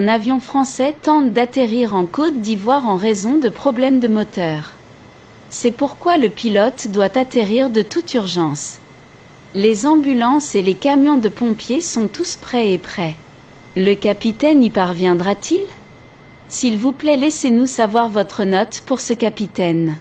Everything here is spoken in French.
Un avion français tente d'atterrir en Côte d'Ivoire en raison de problèmes de moteur. C'est pourquoi le pilote doit atterrir de toute urgence. Les ambulances et les camions de pompiers sont tous prêts et prêts. Le capitaine y parviendra-t-il? S'il vous plaît, laissez-nous savoir votre note pour ce capitaine.